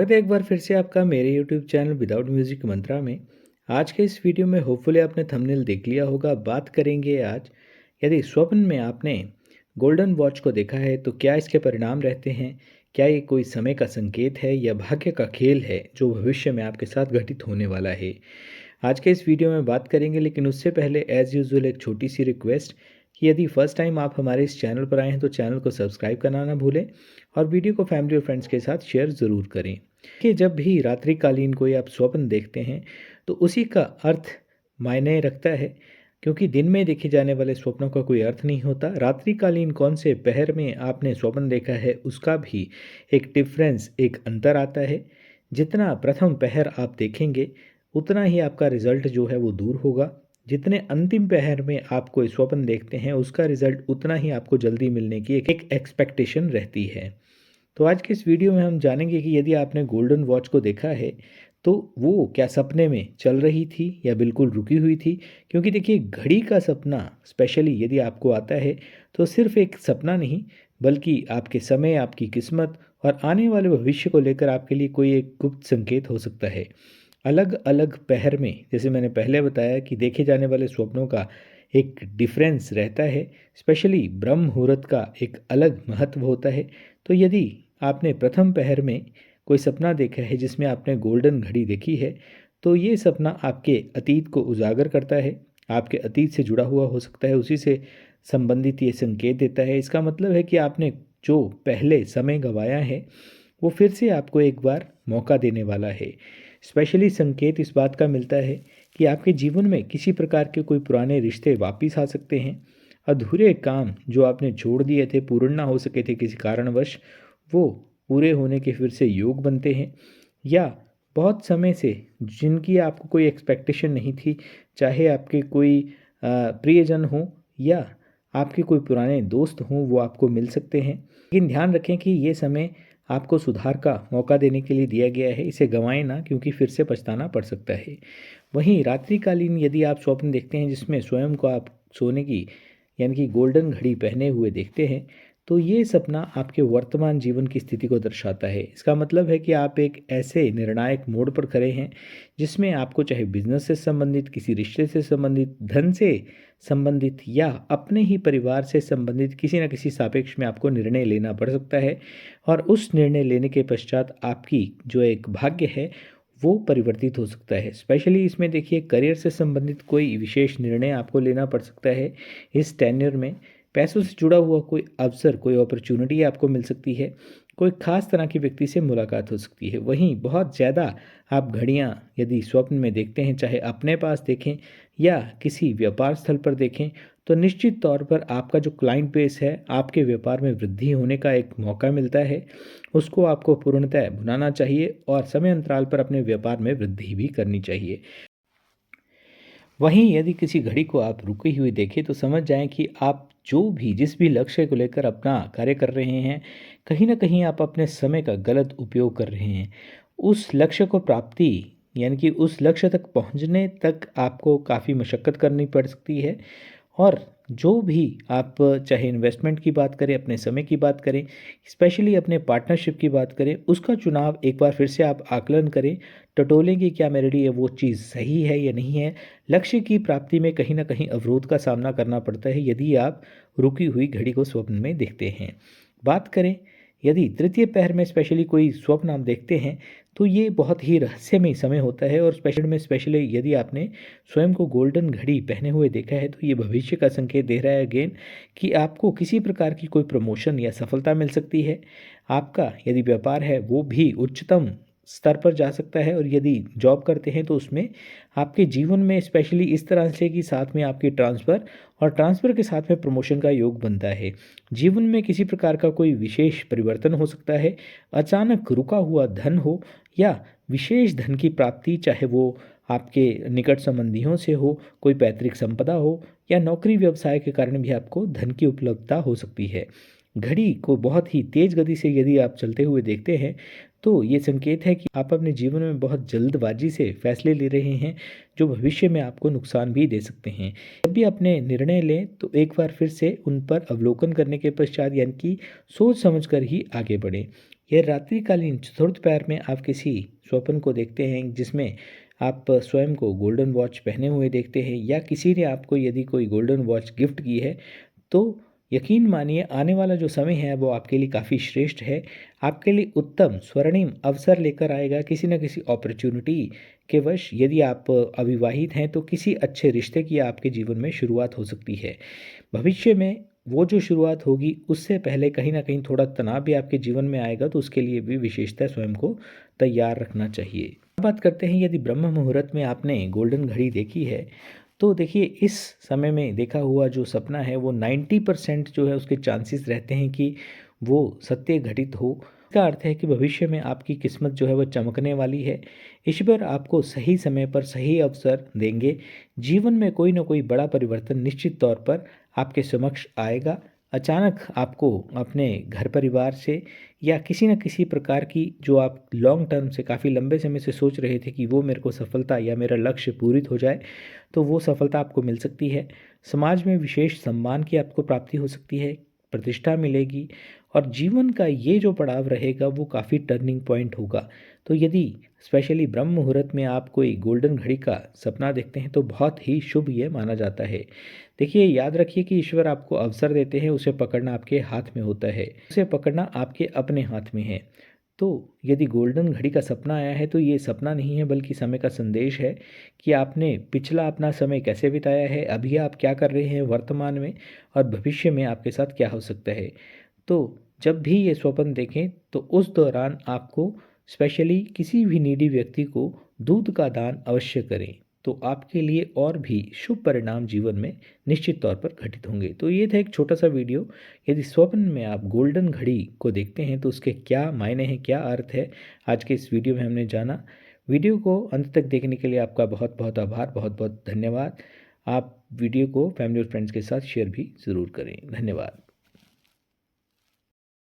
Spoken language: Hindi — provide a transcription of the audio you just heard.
स्वागत है एक बार फिर से आपका मेरे यूट्यूब चैनल विदाउट म्यूजिक मंत्रा में। आज के इस वीडियो में होपफुली आपने थंबनेल देख लिया होगा। बात करेंगे आज, यदि स्वप्न में आपने गोल्डन वॉच को देखा है तो क्या इसके परिणाम रहते हैं। क्या ये कोई समय का संकेत है या भाग्य का खेल है जो भविष्य में आपके साथ घटित होने वाला है। आज के इस वीडियो में बात करेंगे, लेकिन उससे पहले एज़ यूजुअल एक छोटी सी रिक्वेस्ट कि यदि फर्स्ट टाइम आप हमारे इस चैनल पर आए हैं तो चैनल को सब्सक्राइब करना ना भूलें और वीडियो को फैमिली और फ्रेंड्स के साथ शेयर ज़रूर करें। कि जब भी रात्रिकालीन कोई आप स्वप्न देखते हैं तो उसी का अर्थ मायने रखता है, क्योंकि दिन में देखे जाने वाले स्वप्नों का कोई अर्थ नहीं होता। रात्रिकालीन कौन से पहर में आपने स्वप्न देखा है उसका भी एक डिफरेंस, एक अंतर आता है। जितना प्रथम पहर आप देखेंगे उतना ही आपका रिजल्ट जो है वो दूर होगा। जितने अंतिम पहर में आप कोई स्वप्न देखते हैं उसका रिजल्ट उतना ही आपको जल्दी मिलने की एक एक्सपेक्टेशन रहती है। तो आज के इस वीडियो में हम जानेंगे कि यदि आपने गोल्डन वॉच को देखा है तो वो क्या सपने में चल रही थी या बिल्कुल रुकी हुई थी। क्योंकि देखिए, घड़ी का सपना स्पेशली यदि आपको आता है तो सिर्फ एक सपना नहीं, बल्कि आपके समय, आपकी किस्मत और आने वाले भविष्य को लेकर आपके लिए कोई एक गुप्त संकेत हो सकता है। अलग अलग पहर में, जैसे मैंने पहले बताया कि देखे जाने वाले स्वप्नों का एक डिफरेंस रहता है। स्पेशली ब्रह्म मुहूर्त का एक अलग महत्व होता है। तो यदि आपने प्रथम पहर में कोई सपना देखा है जिसमें आपने गोल्डन घड़ी देखी है, तो ये सपना आपके अतीत को उजागर करता है। आपके अतीत से जुड़ा हुआ हो सकता है, उसी से संबंधित ये संकेत देता है। इसका मतलब है कि आपने जो पहले समय गंवाया है वो फिर से आपको एक बार मौका देने वाला है। स्पेशली संकेत इस बात का मिलता है कि आपके जीवन में किसी प्रकार के कोई पुराने रिश्ते वापस आ सकते हैं। अधूरे काम जो आपने छोड़ दिए थे, पूर्ण ना हो सके थे किसी कारणवश, वो पूरे होने के फिर से योग बनते हैं। या बहुत समय से जिनकी आपको कोई एक्सपेक्टेशन नहीं थी, चाहे आपके कोई प्रियजन हो या आपके कोई पुराने दोस्त हों, वो आपको मिल सकते हैं। लेकिन ध्यान रखें कि ये समय आपको सुधार का मौका देने के लिए दिया गया है। इसे गंवाएं ना, क्योंकि फिर से पछताना पड़ सकता है। वहीं रात्रिकालीन यदि आप स्वप्न देखते हैं जिसमें स्वयं को आप सोने की यानी कि गोल्डन घड़ी पहने हुए देखते हैं, तो ये सपना आपके वर्तमान जीवन की स्थिति को दर्शाता है। इसका मतलब है कि आप एक ऐसे निर्णायक मोड़ पर खड़े हैं जिसमें आपको चाहे बिजनेस से संबंधित, किसी रिश्ते से संबंधित, धन से संबंधित या अपने ही परिवार से संबंधित किसी न किसी सापेक्ष में आपको निर्णय लेना पड़ सकता है। और उस निर्णय लेने के पश्चात आपकी जो एक भाग्य है वो परिवर्तित हो सकता है। स्पेशली इसमें देखिए, करियर से संबंधित कोई विशेष निर्णय आपको लेना पड़ सकता है इस टेन्योर में। पैसों से जुड़ा हुआ कोई अवसर, कोई अपॉर्चुनिटी आपको मिल सकती है। कोई खास तरह के व्यक्ति से मुलाकात हो सकती है। वहीं बहुत ज़्यादा आप घड़ियाँ यदि स्वप्न में देखते हैं, चाहे अपने पास देखें या किसी व्यापार स्थल पर देखें, तो निश्चित तौर पर आपका जो क्लाइंट बेस है, आपके व्यापार में वृद्धि होने का एक मौका मिलता है। उसको आपको पूर्णतः भुनाना चाहिए और समय अंतराल पर अपने व्यापार में वृद्धि भी करनी चाहिए। वहीं यदि किसी घड़ी को आप रुकी हुई देखें तो समझ जाएं कि आप जो भी जिस भी लक्ष्य को लेकर अपना कार्य कर रहे हैं, कहीं ना कहीं आप अपने समय का गलत उपयोग कर रहे हैं। उस लक्ष्य को प्राप्ति यानी कि उस लक्ष्य तक पहुंचने तक आपको काफ़ी मशक्क़त करनी पड़ सकती है। और जो भी आप, चाहे इन्वेस्टमेंट की बात करें, अपने समय की बात करें, स्पेशली अपने पार्टनरशिप की बात करें, उसका चुनाव एक बार फिर से आप आकलन करें। टटोलें कि क्या मेरे लिए वो चीज़ सही है या नहीं है। लक्ष्य की प्राप्ति में कहीं ना कहीं अवरोध का सामना करना पड़ता है यदि आप रुकी हुई घड़ी को स्वप्न में देखते हैं। बात करें यदि तृतीय पहर में स्पेशली कोई स्वप्न आप देखते हैं, तो ये बहुत ही रहस्यमय समय होता है। और स्पेशली यदि आपने स्वयं को गोल्डन घड़ी पहने हुए देखा है तो ये भविष्य का संकेत दे रहा है अगेन, कि आपको किसी प्रकार की कोई प्रमोशन या सफलता मिल सकती है। आपका यदि व्यापार है वो भी उच्चतम स्तर पर जा सकता है। और यदि जॉब करते हैं तो उसमें आपके जीवन में स्पेशली इस तरह से कि साथ में आपकी ट्रांसफ़र और ट्रांसफ़र के साथ में प्रमोशन का योग बनता है। जीवन में किसी प्रकार का कोई विशेष परिवर्तन हो सकता है। अचानक रुका हुआ धन हो या विशेष धन की प्राप्ति, चाहे वो आपके निकट संबंधियों से हो, कोई पैतृक संपदा हो या नौकरी व्यवसाय के कारण भी आपको धन की उपलब्धता हो सकती है। घड़ी को बहुत ही तेज़ गति से यदि आप चलते हुए देखते हैं तो ये संकेत है कि आप अपने जीवन में बहुत जल्दबाजी से फैसले ले रहे हैं जो भविष्य में आपको नुकसान भी दे सकते हैं। जब भी अपने निर्णय लें तो एक बार फिर से उन पर अवलोकन करने के पश्चात यानी कि सोच समझ कर ही आगे बढ़ें। या रात्रिकालीन चतुर्थ पैर में आप किसी स्वप्न को देखते हैं जिसमें आप स्वयं को गोल्डन वॉच पहने हुए देखते हैं या किसी ने आपको यदि कोई गोल्डन वॉच गिफ्ट की है, तो यकीन मानिए आने वाला जो समय है वो आपके लिए काफ़ी श्रेष्ठ है। आपके लिए उत्तम स्वर्णिम अवसर लेकर आएगा किसी न किसी अपॉर्च्युनिटी के वश। यदि आप अविवाहित हैं तो किसी अच्छे रिश्ते की आपके जीवन में शुरुआत हो सकती है। भविष्य में वो जो शुरुआत होगी उससे पहले कहीं न कहीं थोड़ा तनाव भी आपके जीवन में आएगा, तो उसके लिए भी विशेषतः स्वयं को तैयार रखना चाहिए। अब बात करते हैं यदि ब्रह्म मुहूर्त में आपने गोल्डन घड़ी देखी है, तो देखिए इस समय में देखा हुआ जो सपना है वो 90% जो है उसके चांसेस रहते हैं कि वो सत्य घटित हो। इसका अर्थ है कि भविष्य में आपकी किस्मत जो है वो चमकने वाली है। ईश्वर आपको सही समय पर सही अवसर देंगे। जीवन में कोई ना कोई बड़ा परिवर्तन निश्चित तौर पर आपके समक्ष आएगा। अचानक आपको अपने घर परिवार से या किसी न किसी प्रकार की जो आप लॉन्ग टर्म से काफ़ी लंबे समय से सोच रहे थे कि वो मेरे को सफलता या मेरा लक्ष्य पूरित हो जाए, तो वो सफलता आपको मिल सकती है। समाज में विशेष सम्मान की आपको प्राप्ति हो सकती है, प्रतिष्ठा मिलेगी और जीवन का ये जो पड़ाव रहेगा वो काफ़ी टर्निंग पॉइंट होगा। तो यदि स्पेशली ब्रह्म मुहूर्त में आप कोई गोल्डन घड़ी का सपना देखते हैं तो बहुत ही शुभ ये माना जाता है। देखिए याद रखिए कि ईश्वर आपको अवसर देते हैं, उसे पकड़ना आपके हाथ में होता है, उसे पकड़ना आपके अपने हाथ में है। तो यदि गोल्डन घड़ी का सपना आया है तो ये सपना नहीं है बल्कि समय का संदेश है कि आपने पिछला अपना समय कैसे बिताया है, अभी आप क्या कर रहे हैं वर्तमान में और भविष्य में आपके साथ क्या हो सकता है। तो जब भी ये स्वप्न देखें तो उस दौरान आपको स्पेशली किसी भी नीडी व्यक्ति को दूध का दान अवश्य करें, तो आपके लिए और भी शुभ परिणाम जीवन में निश्चित तौर पर घटित होंगे। तो ये था एक छोटा सा वीडियो। यदि स्वप्न में आप गोल्डन घड़ी को देखते हैं तो उसके क्या मायने हैं, क्या अर्थ है, आज के इस वीडियो में हमने जाना। वीडियो को अंत तक देखने के लिए आपका बहुत बहुत आभार, बहुत बहुत धन्यवाद। आप वीडियो को फैमिली और फ्रेंड्स के साथ शेयर भी ज़रूर करें। धन्यवाद।